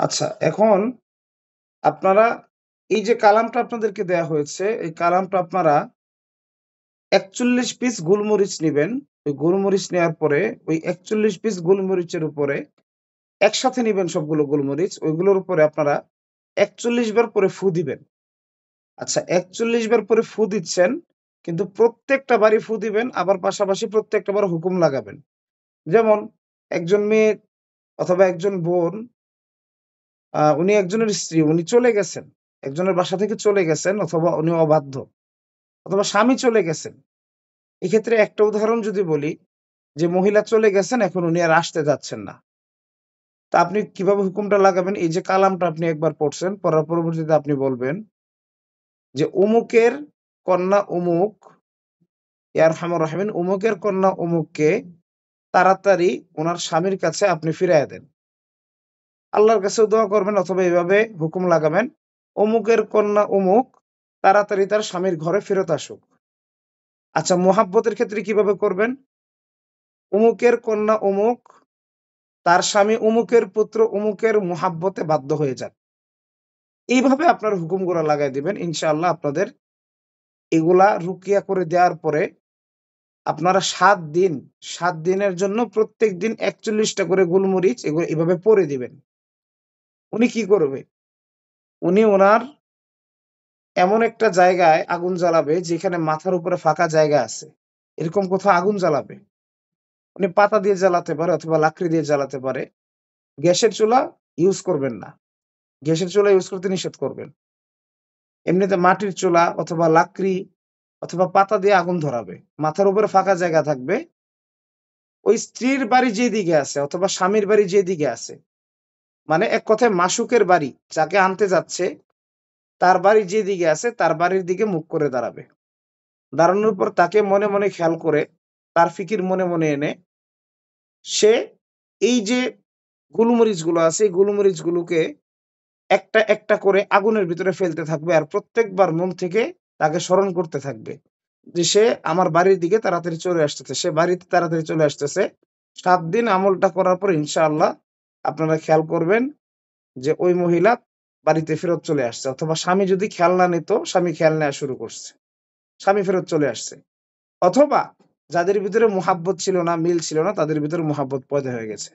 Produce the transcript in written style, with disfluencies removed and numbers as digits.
আচ্ছা, এখন আপনারা এই যে কালামটা আপনাদেরকে দেয়া হয়েছে, এই কালামটা আপনারা ৪১ পিস গোলমরিচ নিবেন। ওই গোলমরিচ নেয়ার পরে ওই ৪১ পিস গোলমরিচের উপরে একসাথে নিবেন সবগুলো গোলমরিচ। ওইগুলোর উপরে আপনারা ৪১ বার করে ফু দিবেন। আচ্ছা, ৪১ বার করে ফু দিচ্ছেন, কিন্তু প্রত্যেকটা বারই ফু দিবেন, আবার পাশাপাশি প্রত্যেকটা বার হুকুম লাগাবেন। যেমন একজন মেয়ে অথবা একজন বোন, উনি একজনের স্ত্রী, উনি চলে গেছেন। একজনের বাসা থেকে চলে গেছেন অথবা উনি অবাধ্য অথবা স্বামী চলে গেছেন। এক্ষেত্রে একটা উদাহরণ যদি বলি যে মহিলা চলে গেছেন, এখন উনি আর আসতে যাচ্ছেন না। তা আপনি কিভাবে হুকুমটা লাগাবেন? এই যে কালামটা আপনি একবার পড়ছেন, পড়ার পরবর্তীতে আপনি বলবেন যে অমুকের কন্যা অমুক, ইয়া আরহামুর রাহিমিন, অমুকের কন্যা অমুককে তাড়াতাড়ি উনার স্বামীর কাছে আপনি ফিরাইয়া দেন। আল্লাহর কাছেও দোয়া করবেন অথবা এভাবে হুকুম লাগাবেন, অমুকের কন্যা অমুক তাড়াতাড়ি তার স্বামীর ঘরে ফেরত আসুক। আচ্ছা, মোহাব্বতের ক্ষেত্রে কিভাবে করবেন? অমুকের কন্যা অমুক, তার স্বামী অমুকের পুত্র অমুকের মোহাব্বতে বাধ্য হয়ে যান। এইভাবে আপনার হুকুমগুলা লাগায় দিবেন। ইনশাআল্লাহ আপনাদের এগুলা রুকিয়া করে দেওয়ার পরে আপনারা ৭ দিন, ৭ দিনের জন্য প্রত্যেকদিন ৪১ টা করে গোলমরিচ এগুলো এভাবে পড়ে দিবেন। উনি কি করবে? উনি উনার এমন একটা জায়গায় আগুন জ্বালাবে যেখানে মাথার উপরে ফাঁকা জায়গা আছে। এরকম কোথাও আগুন জ্বালাবে। উনি পাতা দিয়ে জ্বালাতে পারে অথবা লাকড়ি দিয়ে জ্বালাতে পারে। গ্যাসের চুলা ইউজ করবেন না। গ্যাসের চুলা ইউজ করতে নিষেধ করবেন। এমনিতে মাটির চুলা অথবা লাকড়ি অথবা পাতা দিয়ে আগুন ধরাবে। মাথার উপরে ফাঁকা জায়গা থাকবে। ওই স্ত্রীর বাড়ি যেদিকে আছে অথবা স্বামীর বাড়ি যেদিকে আছে, মানে এক কথায় মাসুকের বাড়ি, যাকে আনতে যাচ্ছে তার বাড়ি যেদিকে আছে তার বাড়ির দিকে মুখ করে দাঁড়াবে। দাঁড়ানোর পর তাকে মনে, মনে খেয়াল করে তার ফিকির মনে, মনে এনে সে এই যে গোলমরিচগুলো আছে, এই গোলমরিচগুলোকে একটা, একটা করে আগুনের ভিতরে ফেলতে থাকবে। আর প্রত্যেকবার মন থেকে তাকে স্মরণ করতে থাকবে যে, সে আমার বাড়ির দিকে তাড়াতাড়ি চলে আসতেছে। সে বাড়িতে তাড়াতাড়ি চলে আসতেছে। ৭ দিন আমলটা করার পর ইনশাআল্লাহ আপনারা খেয়াল করবেন যে ওই মহিলা বাড়িতে ফেরত চলে আসছে। অথবা স্বামী যদি খেয়াল না নিত, স্বামী খেয়াল নেয়া শুরু করছে। স্বামী ফেরত চলে আসছে। অথবা যাদের ভিতরে মোহাব্বত ছিল না, মিল ছিল না, তাদের ভিতরে মোহাব্বত পয়দা হয়ে গেছে।